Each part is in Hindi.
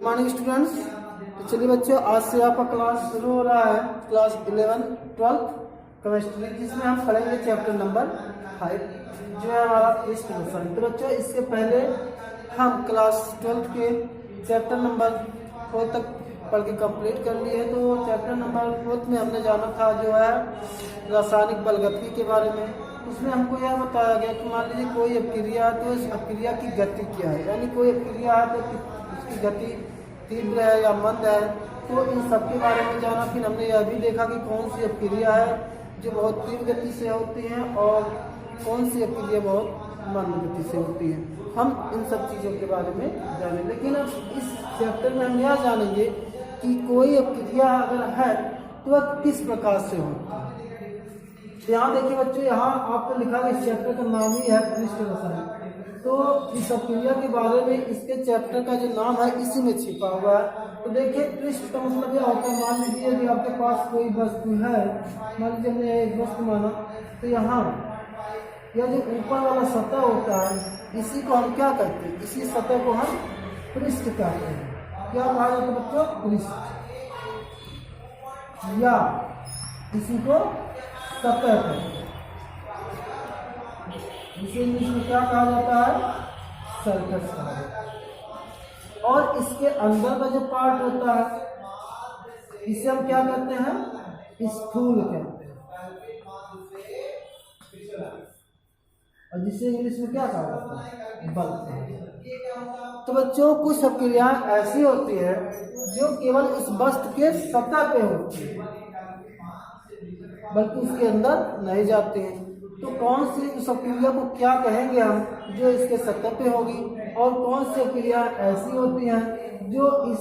Morning students. तो चलिए बच्चों, आज से आपका क्लास शुरू हो रहा है, क्लास 11 12 केमिस्ट्री, जिसमें हम पढ़ेंगे चैप्टर नंबर 5 जो है हमारा डिस्ट्रीब्यूशन। तो बच्चों, इससे पहले हम क्लास 12 के चैप्टर नंबर 4 तक पढ़ के कंप्लीट कर लिए। तो चैप्टर नंबर 4 में हमने जाना था जो है रासायनिक बलगति के बारे में। उसमें हमको यह बताया गया कि मान लीजिए कोई अपक्रिया है तो उस अपक्रिया की गति क्या है, यानी कोई अपक्रिया है तो उसकी गति तीव्र है या मंद है। तो इन सब के बारे में जाना। फिर हमने यह भी देखा कि कौन सी अपक्रिया है जो बहुत तीव्र गति से होती है और कौन सी अपक्रिया बहुत मंद गति से होती है। हम इन सब चीज़ों के बारे में जानेंगे, लेकिन अब इस चैप्टर में हम यह जानेंगे कि कोई अपक्रिया अगर है तो वह किस प्रकार से होती है। तो यहाँ देखिए बच्चों, यहाँ आपको लिखा है, इस चैप्टर का नाम ही है पृष्ठ रसायन। तो इस अपक्रिया के बारे में इसके चैप्टर का जो नाम है इसी में छिपा हुआ है। तो देखिए, पृष्ठ का मतलब क्या होता है। मान लीजिए यदि आपके पास कोई वस्तु है, मान लीजिए हमने एक वस्तु माना, तो यहाँ यह जो ऊपर वाला सतह होता है इसी को हम क्या कहते हैं, इसी सतह को हम पृष्ठ कहते हैं। क्या कहा जाता है बच्चों, पृष्ठ, या इसी को सतह कहते हैं। इसे इंग्लिश में क्या कहा जाता है, सरफेस कहा जाता है। और इसके अंदर का जो पार्ट होता है इसे हम क्या कहते हैं, स्थूल कहते हैं, और जिसे इंग्लिश में क्या कहा जाता है, बल। तो बच्चों, कुछ अपक्रियाएं ऐसी होती है जो केवल उस वस्तु के सतह पे होती है, बल्कि उसके अंदर नहीं जाते हैं। तो कौन सी उस अपक्रिया को क्या कहेंगे हम जो इसके सतह पे होगी, और कौन सी अपक्रिया ऐसी होती हैं जो इस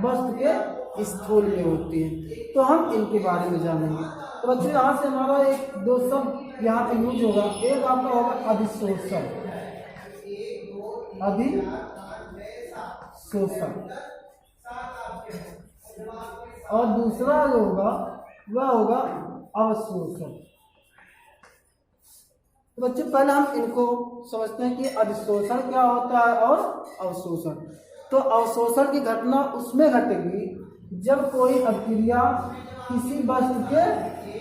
वस्तु के स्थूल में होती है। तो हम इनके बारे में जानेंगे। तो बच्चों, यहाँ से हमारा एक दो शब्द यहाँ पे यूज होगा। एक आपका होगा अधिशोषण, और दूसरा जो होगा वह होगा अवशोषण। तो बच्चों, पहले हम इनको समझते हैं कि अधिशोषण क्या होता है और अवशोषण। तो अवशोषण की घटना उसमें घटेगी जब कोई अपक्रिया किसी वस्तु के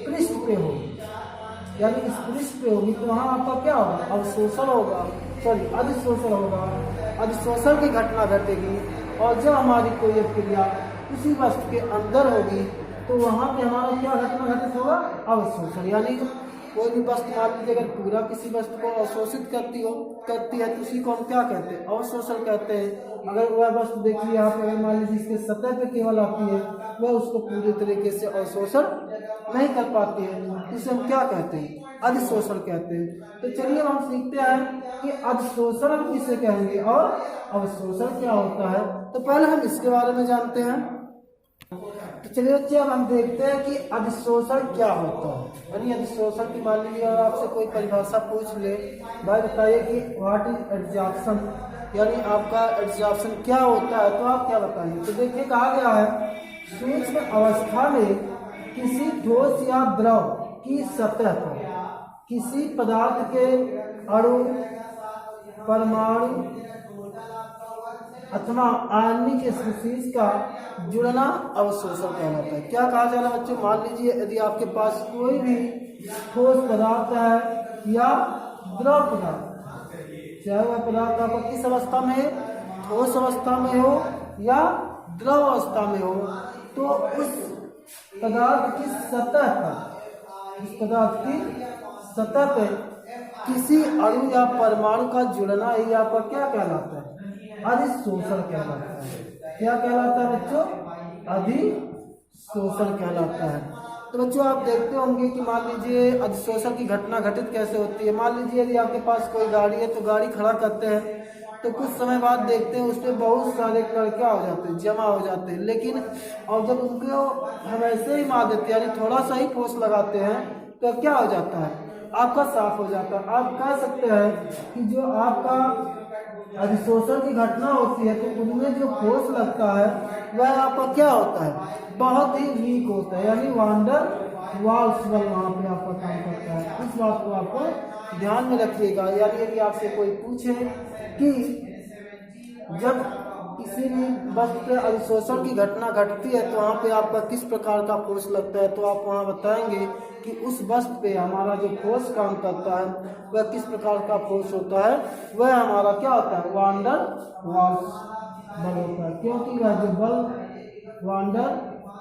पृष्ठ पे होगी, यानी इस पृष्ठ पे होगी, तो वहाँ आपका क्या होगा, अवशोषण होगा, अधिशोषण होगा। अधिशोषण की घटना घटेगी, और जब हमारी कोई अपक्रिया उसी वस्तु के अंदर होगी तो वहाँ पे हमारा क्या घटना घटित होगा, अवशोषण। यानी कोई भी वस्तु मान लीजिए अगर पूरा किसी वस्तु को अवशोषित करती है तो उसी को हम क्या कहते हैं, अवशोषण कहते हैं। अगर वह वस्तु देखिए यहाँ पे, अगर मान लीजिए इसके सतह पे केवल आती है, वह उसको पूरी तरीके से अवशोषण नहीं कर पाती है, इसे हम क्या कहते हैं, अधिशोषण कहते हैं। तो चलिए हम सीखते हैं कि अधिशोषण हम किसे कहेंगे और अवशोषण क्या होता है। तो पहले हम इसके बारे में जानते हैं। तो चलिए बच्चे, अब हम देखते हैं कि अधिशोषण क्या होता है। यानी अधिशोषण की मान लीजिए आपसे कोई परिभाषा पूछ ले, भाई बताइए कि व्हाट इज एडजॉर्प्शन, यानी आपका एडजॉर्प्शन क्या होता है, तो आप क्या बताएंगे। तो देखिए, कहा गया है सूक्ष्म अवस्था में किसी ठोस या द्रव की सतह पर किसी पदार्थ के अणु, परमाणु अथवा आणविक स्पीशीज का जुड़ना अवशोषण कहलाता है। क्या कहा जा रहा है बच्चों, मान लीजिए यदि आपके पास कोई भी ठोस पदार्थ है या द्रव पदार्थ, चाहे वह पदार्थ आपका किस अवस्था में है, ठोस अवस्था में हो या द्रव अवस्था में हो, तो उस पदार्थ की सतह पर, इस पदार्थ की सतह पर किसी अणु या परमाणु का जुड़ना ही आपका क्या कहलाता है, अधिशोषण कहलाता है। क्या कहलाता है बच्चों, अधिशोषण कहलाता है। तो बच्चों, आप देखते होंगे कि मान लीजिए अधिशोषण की घटना घटित कैसे होती है। मान लीजिए यदि आपके पास कोई गाड़ी है तो गाड़ी खड़ा करते हैं, तो कुछ समय बाद देखते हैं उसमें बहुत सारे कण क्या हो जाते हैं, जमा हो जाते हैं। लेकिन और जब उनको हम ऐसे ही मार देते हैं, यानी थोड़ा सा ही फोर्स लगाते हैं, तो क्या हो जाता है, आपका साफ हो जाता है। आप कह सकते हैं कि जो आपका अधिशोषण की घटना होती है तो उनमें जो फोर्स लगता है वह आपका क्या होता है, बहुत ही वीक होता है, यानी वांडर वाल्स बल वहाँ पे आपका काम करता है। इस बात को आपको ध्यान में रखिएगा। यानी यदि आपसे कोई पूछे कि जब किसी भी वस्तु पे अधिशोषण की घटना घटती है तो वहाँ पे आपका किस प्रकार का फोर्स लगता है, तो आप वहाँ बताएंगे कि उस वस्तु पे हमारा जो फोर्स काम करता है वह किस प्रकार का फोर्स होता है, वह हमारा क्या होता है, वान डर वाल्स बल होता है, क्योंकि वह जो बल वान डर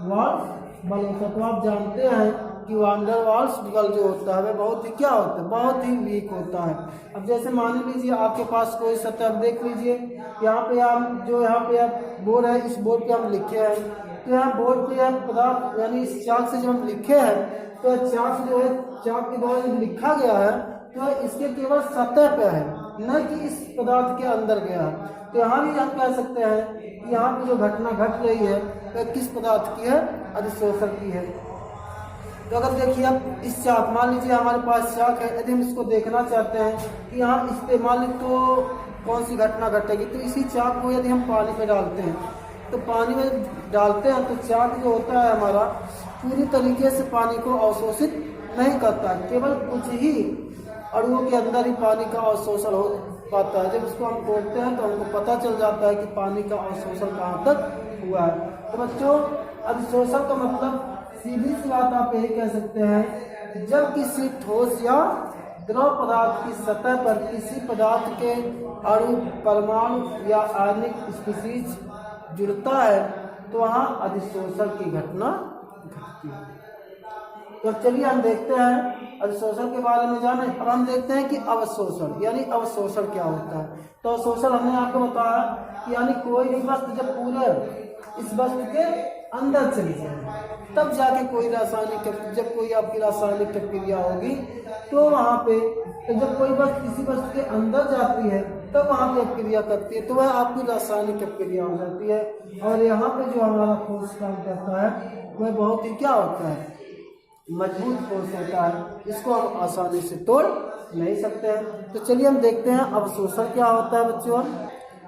वाल्स बल होता है। तो आप जानते हैं कि वान डर वाल्स बल जो होता है वह बहुत ही क्या होता है, बहुत ही वीक होता है। अब जैसे मान लीजिए आपके पास कोई सतह, देख लीजिए यहाँ पे आप जो यहाँ पे आप बोर्ड है, इस बोर्ड पे हम लिखे हैं, तो यहाँ बोर्ड पे आप पदार्थ यानी इस चाक से जब हम लिखे हैं तो चाक जो है, चाक के द्वारा जब लिखा गया है तो इसके केवल सतह पे है, न कि इस पदार्थ के अंदर गया है। तो यहाँ भी हम कह सकते हैं कि यहाँ पे जो घटना घट रही है वह किस पदार्थ की है, अधिशोषण की है। तो अगर देखिए आप इस चाक, मान लीजिए हमारे पास चाक है, यदि हम इसको देखना चाहते हैं कि यहाँ इस पे मान लीजिए तो कौन सी घटना घटेगी, तो इसी चाक को यदि हम पानी में डालते हैं तो पानी में डालते हैं तो चाक जो होता है हमारा पूरी तरीके से पानी को अवशोषित नहीं करता है, केवल कुछ ही अणुओं के अंदर ही पानी का अवशोषण हो पाता है। जब इसको हम तोड़ते हैं तो हमको पता चल जाता है कि पानी का अवशोषण कहाँ तक हुआ है। तो बच्चों, अधिशोषण का मतलब सीधी सी बात आप यही कह सकते हैं, जब किसी ठोस या द्रव पदार्थ की सतह पर किसी पदार्थ के अणु, परमाणु या आयनिक स्पीशीज जुड़ता है तो वहाँ अधिशोषण की घटना घटती है। तो चलिए हम देखते हैं अधिशोषण के बारे में जाने। अब हम देखते हैं कि अवशोषण यानी अवशोषण क्या होता है। तो अवशोषण हमने आपको बताया कि यानी कोई भी वस्तु जब पूरे इस वस्तु के अंदर चली जाए तब जाके कोई रासायनिक, जब कोई आपकी रासायनिक प्रतिक्रिया होगी तो वहाँ पे, तो जब कोई वस्तु किसी वस्तु के अंदर जाती है तब वहाँ पे क्रिया करती है तो वह आपकी रासायनिक प्रतिक्रिया हो जाती है। और यहाँ पे जो हमारा फोर्स काम करता है वह बहुत ही क्या होता है, मजबूत फोर्स होता है, इसको हम आसानी से तोड़ नहीं सकते हैं। तो चलिए हम देखते हैं अवशोषण क्या होता है बच्चों।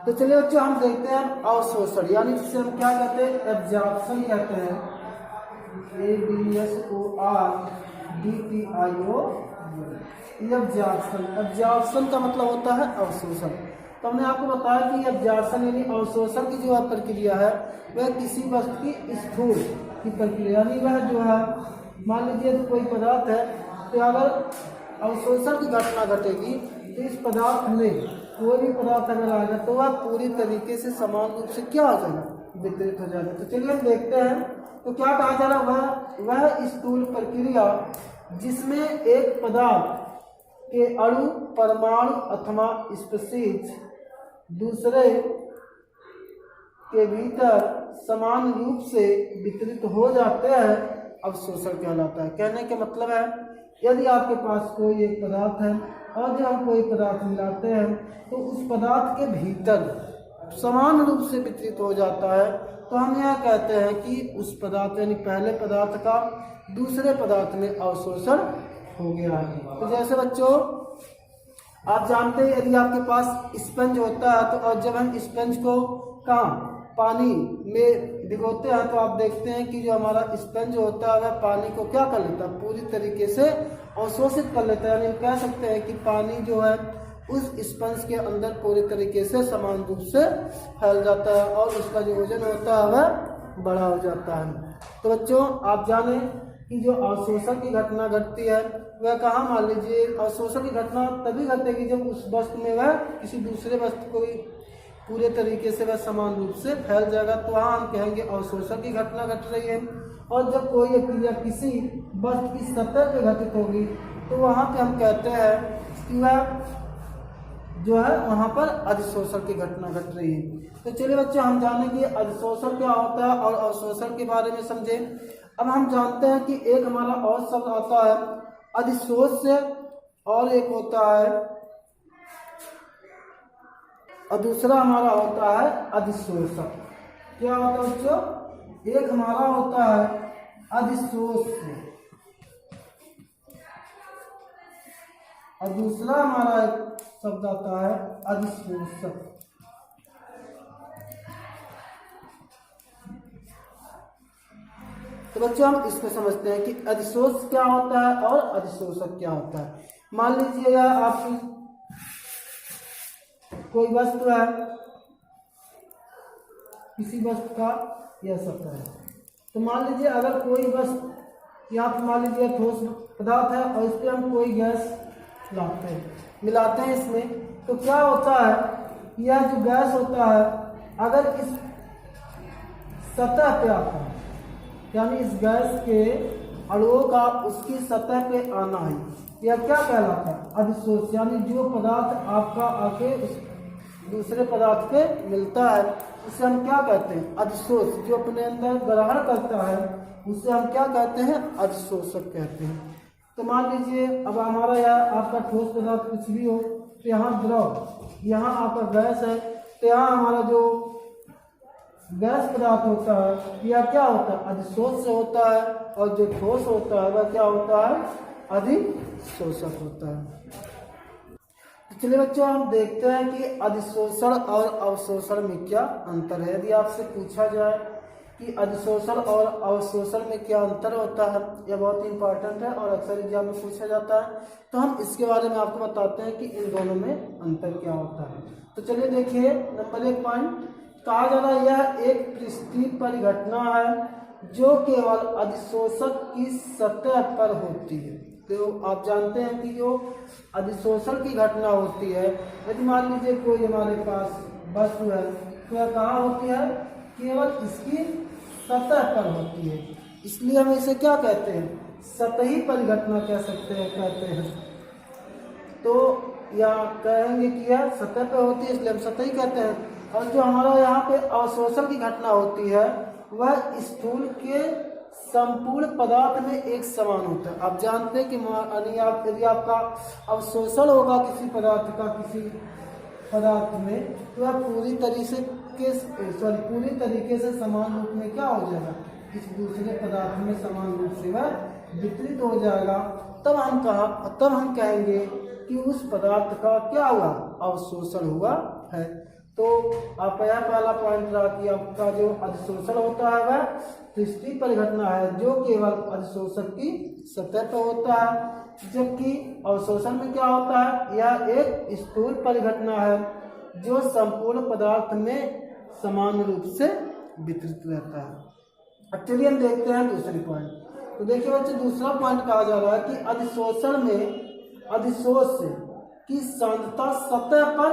तो चलिए बच्चों हम देखते हैं अवशोषण, यानी जिसे हम क्या कहते हैं, एब्जॉर्प्शन कहते हैं, ABSORDTIO। एब्जॉर्प्शन का मतलब होता है अवशोषण। तो हमने आपको बताया कि एब्जॉर्प्शन यानी अवशोषण की जो है प्रक्रिया है वह किसी वस्तु की स्थूल की प्रक्रिया, यानी वह जो है मान लीजिए तो कोई पदार्थ है, तो अगर अवशोषण की घटना घटेगी तो इस पदार्थ में कोई भी पदार्थ अगर आएगा तो वह पूरी तरीके से समान रूप से क्या हो जाएगा, वितरित हो जाएगा। तो चलिए हम देखते हैं तो क्या कहा जा रहा है, वह स्थूल प्रक्रिया जिसमें एक पदार्थ के अणु, परमाणु अथवा स्पीशीज दूसरे के भीतर समान रूप से वितरित हो जाते हैं, अवशोषण कहलाता है। कहने का मतलब है यदि आपके पास कोई एक पदार्थ है और जब हम कोई पदार्थ मिलाते हैं तो उस पदार्थ के भीतर समान रूप से वितरित हो जाता है तो हम यह कहते हैं कि उस पदार्थ यानी पहले पदार्थ का दूसरे पदार्थ में अवशोषण हो गया है। तो जैसे बच्चों आप जानते हैं यदि आपके पास स्पंज होता है तो और जब हम स्पंज को कहाँ पानी में भिगोते हैं तो आप देखते हैं कि जो हमारा स्पंज होता है वह पानी को क्या कर लेता है, पूरी तरीके से अवशोषित कर लेता है। यानी हम कह सकते हैं कि पानी जो है उस स्पंज के अंदर पूरी तरीके से समान रूप से फैल जाता है और उसका जो वजन होता है वह बड़ा हो जाता है। तो बच्चों आप जाने कि जो अवशोषण की घटना घटती है वह कहाँ, मान लीजिए अवशोषण की घटना तभी घटेगी जब उस वस्तु में वह किसी दूसरे वस्तु को पूरे तरीके से वह समान रूप से फैल जाएगा तो वहाँ हम कहेंगे अवशोषण की घटना घट रही है। और जब कोई क्रिया किसी वस्तु की सतह पे घटित होगी तो वहाँ पे हम कहते हैं कि वह जो है वहाँ पर अधिशोषण की घटना घट रही है। तो चलिए बच्चे हम जाने कि अधिशोषण क्या होता है और अवशोषण के बारे में समझे। अब हम जानते हैं कि एक हमारा और शब्द आता है अधिशोष से और एक होता है और दूसरा हमारा होता है अधिशोषक। क्या होता है बच्चों, एक हमारा होता है अधिशोष से और दूसरा हमारा एक शब्द आता है अधिशोषक। तो बच्चों हम इसको समझते हैं कि अधिशोष क्या होता है और अधिशोषक क्या होता है। मान लीजिए आपकी कोई वस्तु है किसी वस्तु का यह सतह है। तो मान लीजिए अगर कोई वस्तु यहाँ पर मान लीजिए ठोस पदार्थ है और इस पर हम कोई गैस लाते हैं, मिलाते हैं इसमें, तो क्या होता है, यह जो गैस होता है अगर इस सतह पे आता है, यानी इस गैस के अणुओं का उसकी सतह पे आना है, यह क्या कहलाता है, अधिशोष। यानी जो पदार्थ आपका आके उस दूसरे पदार्थ पे मिलता है उसे हम क्या कहते हैं, अधिशोष। जो अपने अंदर ग्रहण करता है उसे हम क्या कहते हैं, अधिशोषक कहते हैं। तो मान लीजिए अब हमारा यह आपका ठोस पदार्थ कुछ भी हो, तो यहाँ द्रव, यहाँ आपका गैस है, तो यहाँ हमारा जो गैस पदार्थ होता है यह क्या होता है, अधिशोष से होता है, और जो ठोस होता है वह क्या होता है, अधिशोषक होता है। तो चलिए बच्चों हम देखते हैं कि अधिशोषण और अवशोषण में क्या अंतर है। यदि आपसे पूछा जाए कि अधिशोषण और अवशोषण में क्या अंतर होता है, यह बहुत ही इंपॉर्टेंट है और अक्सर एग्जाम में पूछा जाता है, तो हम इसके बारे में आपको बताते हैं कि इन दोनों में अंतर क्या होता है। तो चलिए देखिए, नंबर 1 पॉइंट कहा जा रहा है, यह एक पृष्ठीय परिघटना है जो केवल अधिशोषक की सतह पर होती है। तो आप जानते हैं कि जो अधिशोषण की घटना होती है, यदि मान लीजिए कोई हमारे पास वस्तु है तो यह कहाँ होती है, केवल इसकी सतह पर होती है, इसलिए हम इसे क्या कहते हैं, सतही परिघटना कह सकते हैं, कहते हैं। तो या कहेंगे कि यह सतह पर होती है इसलिए हम सतही कहते हैं। और जो हमारा यहाँ पे अवशोषण की घटना होती है वह स्थूल के संपूर्ण पदार्थ में एक समान होता है। आप जानते हैं कि यदि आपका अवशोषण होगा किसी पदार्थ का किसी पदार्थ में, तो वह पूरी तरीके से समान रूप में क्या हो जाएगा, इस दूसरे पदार्थ में समान रूप से वह वितरित हो जाएगा। तब हम कहेंगे कि उस पदार्थ का क्या हुआ, अवशोषण हुआ है। तो आपका यह पहला पॉइंट रहा कि आपका जो अधिशोषण होता है वह पृष्ठीय परिघटना है जो केवल अधिशोषक की सतह पर होता है, जबकि अवशोषण में क्या होता है, यह एक स्थूल परिघटना है जो संपूर्ण पदार्थ में समान रूप से वितरित रहता है। अब चलिए हम देखते हैं दूसरी पॉइंट। तो देखिए बच्चों, दूसरा पॉइंट कहा जा रहा है कि अधिशोषण में अधिशोष की सांद्रता सतह पर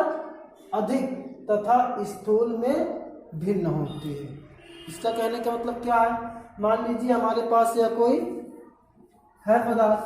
अधिक तथा स्थूल में भिन्न होती है। इसका कहने का मतलब क्या है, मान लीजिए हमारे पास यह कोई है पदार्थ,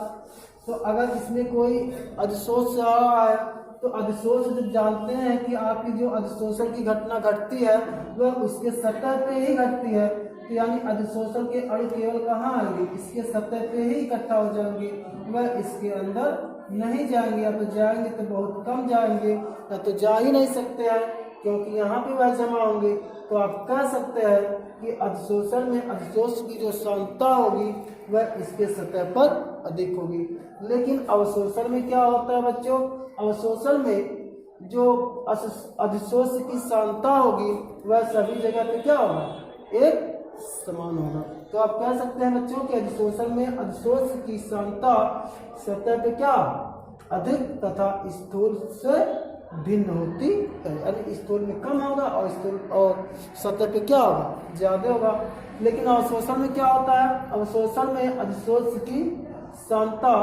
तो अगर इसमें कोई अधिशोष से आ रहा है तो अधिशोष जब जानते हैं कि आपकी जो अधिशोषण की घटना घटती है वह उसके सतह पे ही घटती है, तो यानी अधिशोषण के अणु केवल कहाँ आएंगे, इसके सतह पे ही इकट्ठा हो जाएंगे, वह इसके अंदर नहीं जाएंगे, या तो जाएंगे तो बहुत कम जाएंगे, या तो जा ही नहीं सकते हैं क्योंकि यहाँ पे वह जमा होंगे। तो आप कह सकते हैं कि अधिशोषण में अधिशोष की जो सांद्रता होगी वह इसके सतह पर अधिक होगी। लेकिन अवशोषण में क्या होता है बच्चों, अवशोषण में जो अधिशोष की सांद्रता होगी वह सभी जगह पे क्या होगा, एक समान होगा। तो आप कह सकते हैं बच्चों कि अधिशोषण में अधिशोष की सांद्रता सतह पे क्या अधिक तथा स्थूल से भिन्न होती है, यानी स्थूल में कम होगा और सतह पे क्या होगा, ज्यादा होगा। लेकिन अवशोषण में क्या होता है, अवशोषण में अधिशोष की सांद्रता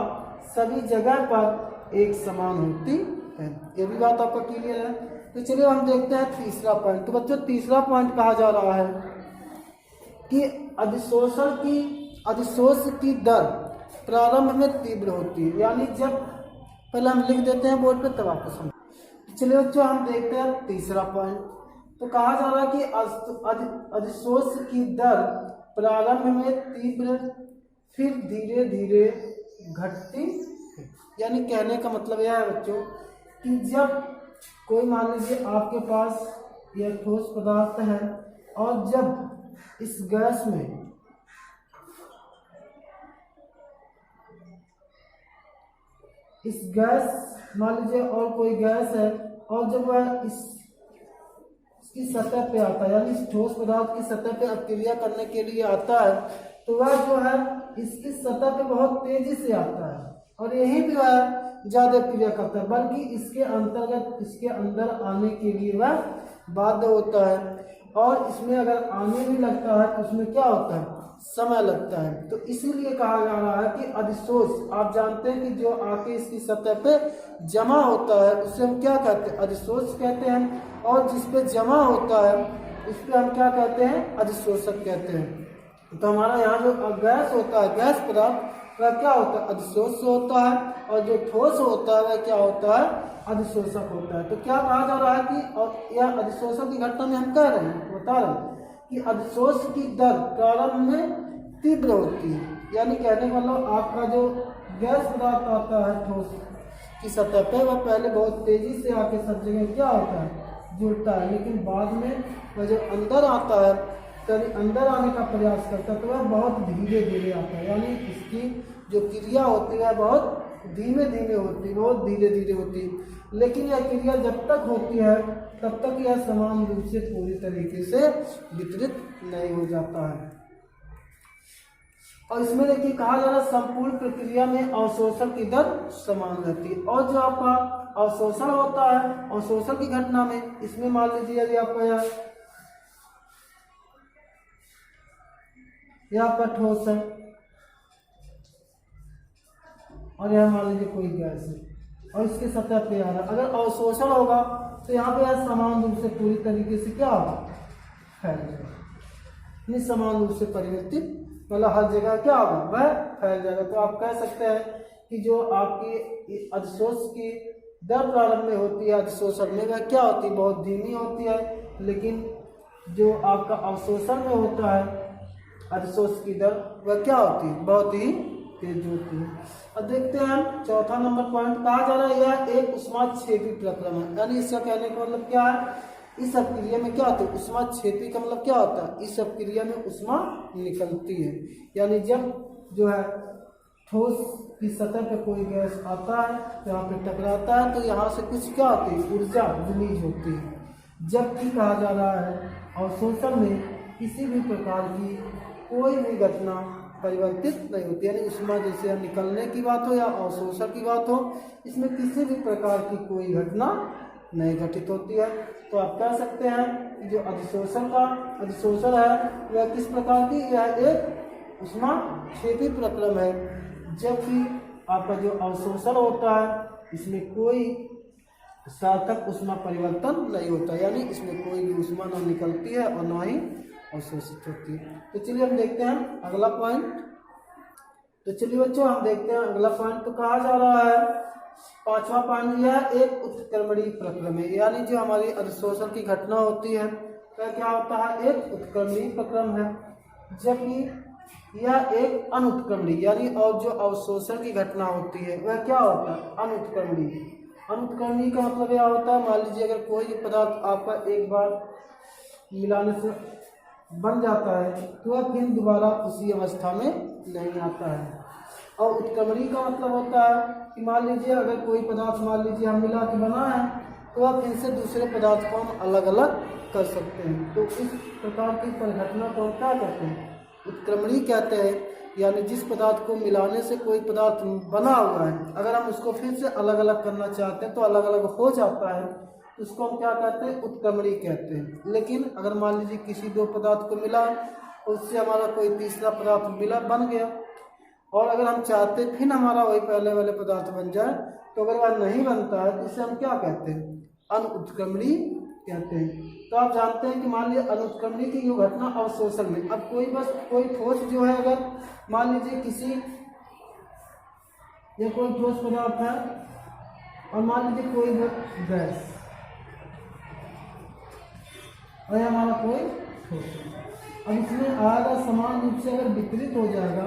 सभी जगह पर एक समान होती है। ये भी बात आपका क्लियर है। तो चलिए हम देखते हैं तीसरा पॉइंट। तो बच्चों तीसरा पॉइंट कहा जा रहा है कि अधिशोष की दर प्रारंभ में तीव्र होती है, यानी जब पहले हम लिख देते हैं बोर्ड पे तब आपको समझ। चलिए बच्चों हम देखते हैं तीसरा पॉइंट। तो कहा जा रहा है कि अधिशोष की दर प्रारंभ में तीव्र फिर धीरे धीरे घटती है। यानी कहने का मतलब यह है बच्चों कि जब कोई मान लीजिए आपके पास यह ठोस पदार्थ है और जब इस गैस में मान लीजिए और कोई गैस है और जब वह इसकी सतह पे आता है, यानी इस ठोस पदार्थ की सतह पे अभिक्रिया करने के लिए आता है, तो वह जो है इसकी सतह पे बहुत तेजी से आता है और यही भी वह ज्यादा क्रिया करता है, बल्कि इसके अंतर्गत इसके अंदर आने के लिए वह बाध्य होता है। और इसमें अगर आने भी लगता है तो उसमें क्या होता है, समय लगता है। तो इसीलिए कहा जा रहा है कि अधिशोष, आप जानते हैं कि जो आके इसकी सतह पे जमा होता है उसे हम क्या कहते हैं, अधिशोष कहते हैं। और जिस पे जमा होता है उस पे हम क्या कहते हैं, अधिशोषक कहते हैं। तो हमारा यहाँ जो गैस होता है, गैस पदार्थ, वह क्या होता है, अधिशोष होता है। और जो ठोस होता है वह क्या होता है, अधिशोषक होता है। तो क्या कहा जा रहा है कि, और यह अधिशोषक की घटना में हम कह रहे हैं, बता रहे हैं कि अधिशोष की दर प्रारंभ में तीव्र होती है। यानी कहने का मतलब आपका जो गैस पदार्थ आता है ठोस की सतह पर, वह पहले बहुत तेजी से आके सब जगह क्या होता है, जुड़ता है। लेकिन बाद में वह जो अंदर आता है, यानी अंदर आने का प्रयास करता है, तो वह बहुत धीरे धीरे आता है। यानी इसकी जो क्रिया होती है बहुत धीमे धीमे होती है, बहुत धीरे धीरे होती है। लेकिन यह क्रिया जब तक होती है तब तक यह समान रूप से पूरी तरीके से वितरित नहीं हो जाता है। और इसमें देखिए कहा जा रहा है संपूर्ण प्रक्रिया में अवशोषण की दर समान रहती है। और जो आपका अवशोषण होता है, अवशोषण की घटना में, इसमें मान लीजिए यदि आपका यह आपका ठोस है और यह मान लीजिए कोई गैस है और इसके सतह पे आ रहा है, अगर अवशोषण होगा तो यहाँ पे यह समान रूप से पूरी तरीके से क्या होगा, फैल जाएगा। समान रूप से परिवर्तित, मतलब हर जगह क्या होगा, वह फैल जाएगा। तो आप कह सकते हैं कि जो आपकी अधिशोष की दर प्रारंभ में होती है अधिशोषण में, वह क्या होती है, बहुत धीमी होती है। लेकिन जो आपका अवशोषण में होता है अधिशोष की दर, वह क्या होती है, बहुत ही तेज होती है। अब देखते हैं हम चौथा नंबर पॉइंट, कहा जा रहा है यह एक ऊष्माक्षेपी प्रक्रम है। यानी इसका कहने का मतलब क्या है, इस अपक्रिया में क्या होता है, ऊष्माक्षेपी का मतलब क्या होता है, इस अपक्रिया में ऊष्मा निकलती है। यानी जब जो है ठोस की सतह पर कोई गैस आता है तो यहाँ पे टकराता है, तो यहाँ से कुछ क्या होती है, ऊर्जा रिलीज होती है। जबकि कहा जा रहा है अवशोषण में किसी भी प्रकार की कोई भी घटना परिवर्तित नहीं होती। यानी ऊष्मा जैसे निकलने की बात हो या अवशोषण की बात हो, इसमें किसी भी प्रकार की कोई घटना नहीं घटित होती है। तो आप कह सकते हैं कि जो अधिशोषण है वह किस प्रकार की, यह एक ऊष्माक्षेपी प्रक्रम है। जबकि आपका जो अवशोषण होता है इसमें कोई सार्थक ऊष्मा परिवर्तन नहीं होता, यानी इसमें कोई भी ऊष्मा न निकलती है और न ही अवशोषित होती है। तो चलिए हम देखते हैं अगला पॉइंट। तो चलिए बच्चों हम देखते हैं अगला पॉइंट। तो कहा जा रहा है पांचवा पॉइंट, यह एक उत्क्रमणीय प्रक्रम है। यानी जो हमारी अधिशोषण की घटना होती है वह क्या होता है, एक उत्क्रमणीय प्रक्रम है। जबकि यह एक अनुत्क्रमणीय, यानी और जो अवशोषण की घटना होती है वह क्या होता है, अनुत्क्रमणीय। अनुत्क्रमणीय का मतलब यह होता है, मान लीजिए अगर कोई पदार्थ आपका एक बार मिलाने से बन जाता है तो वह फिर दोबारा उसी अवस्था में नहीं आता है। और उत्क्रमणीय का मतलब होता है कि मान लीजिए अगर कोई पदार्थ मान लीजिए हम मिला के बना है तो वह फिर से दूसरे पदार्थ को हम अलग अलग कर सकते हैं। तो इस प्रकार की परिघटना को हम क्या कहते हैं, उत्क्रमणीय कहते हैं। यानी जिस पदार्थ को मिलाने से कोई पदार्थ बना हुआ है, अगर हम उसको फिर से अलग अलग करना चाहते हैं तो अलग अलग हो जाता है, उसको हम क्या कहते हैं, उत्क्रमणीय कहते हैं। लेकिन अगर मान लीजिए किसी दो पदार्थ को मिला उससे हमारा कोई तीसरा पदार्थ मिला बन गया, और अगर हम चाहते फिर हमारा वही पहले वाले पदार्थ बन जाए, तो अगर वह नहीं बनता है तो इसे हम क्या कहते हैं, अनुत्क्रमणीय कहते हैं। तो आप जानते हैं कि मान लीजिए अनुत्क्रमणीय की जो घटना अवशोषण में, अब कोई ठोस जो है, अगर मान लीजिए ये कोई ठोस पदार्थ है और मान लीजिए कोई गैस और हमारा कोई ठोस है, अब इसमें आएगा समान रूप से अगर वितरित हो जाएगा,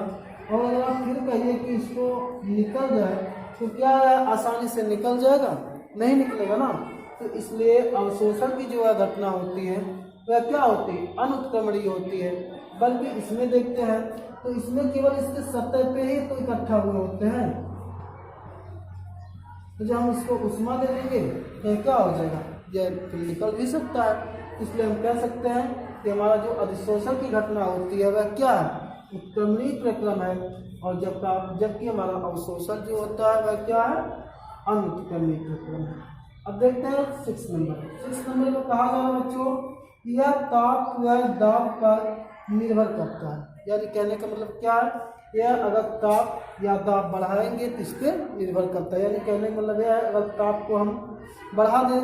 और अगर आप फिर कहिए कि इसको निकल जाए तो क्या आसानी से निकल जाएगा, नहीं निकलेगा ना। तो इसलिए अवशोषण की जो घटना होती है वह क्या होती है, अनुत्क्रमणीय होती है। बल्कि इसमें देखते हैं तो इसमें केवल इसके सतह पे ही तो इकट्ठा हुए होते हैं, तो जब हम इसको ऊष्मा दे देंगे तो क्या हो जाएगा, यह निकल भी सकता है। इसलिए हम कह सकते हैं कि हमारा जो अधिशोषण की घटना होती है वह क्या है, उत्क्रमणीय प्रक्रम है। और जबकि हमारा अवशोषण जो होता है वह क्या है, अनुत्क्रमणीय प्रक्रम है। अब देखते हैं 6 नंबर। 6 नंबर को कहा जा रहा है बच्चों, यह ताप व दाब पर निर्भर करता है। यानी कहने का मतलब क्या है, यह अगर ताप या दाब बढ़ाएंगे तो इस पर निर्भर करता है। यानी कहने का मतलब यह है, अगर ताप को हम बढ़ा दें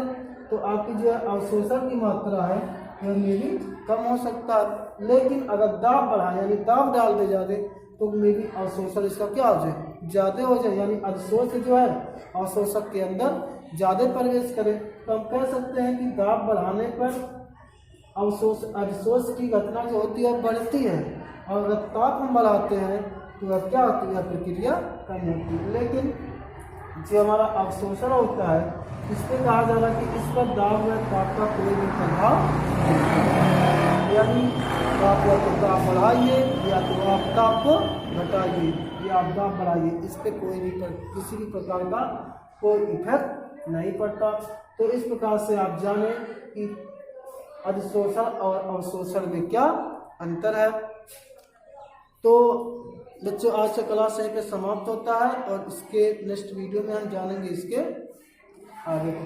तो आपकी जो है अवशोषण की मात्रा है वह मेरी कम हो सकता है, लेकिन अगर दाब बढ़ाएं यानी दाब डाल दे ज़्यादा तो मेरी अवशोषण इसका क्या हो जाए, ज़्यादा हो जाए, यानी अधिशोष जो है अवशोषक के अंदर ज़्यादा प्रवेश करे। तो हम कह सकते हैं कि दाब बढ़ाने पर अधिशोष की घटना जो होती है बढ़ती है, और अगर ताप हम बढ़ाते हैं तो वह क्या होती है, प्रक्रिया कम होती है। लेकिन जो हमारा अवशोषण होता है इस पर कहा जा रहा है कि इस पर दाब व ताप का कोई भी प्रभाव नहीं है। यानी आप या तो दाब बढ़ाइए या तो आप ताप को घटाइए या आप दाब बढ़ाइए, इस पर कोई भी किसी भी प्रकार का कोई इफेक्ट नहीं पड़ता। तो इस प्रकार से आप जाने कि अधिशोषण और अवशोषण में क्या अंतर है। तो बच्चों आज का क्लास यहीं पे समाप्त होता है और इसके नेक्स्ट वीडियो में हम जानेंगे इसके आगे को।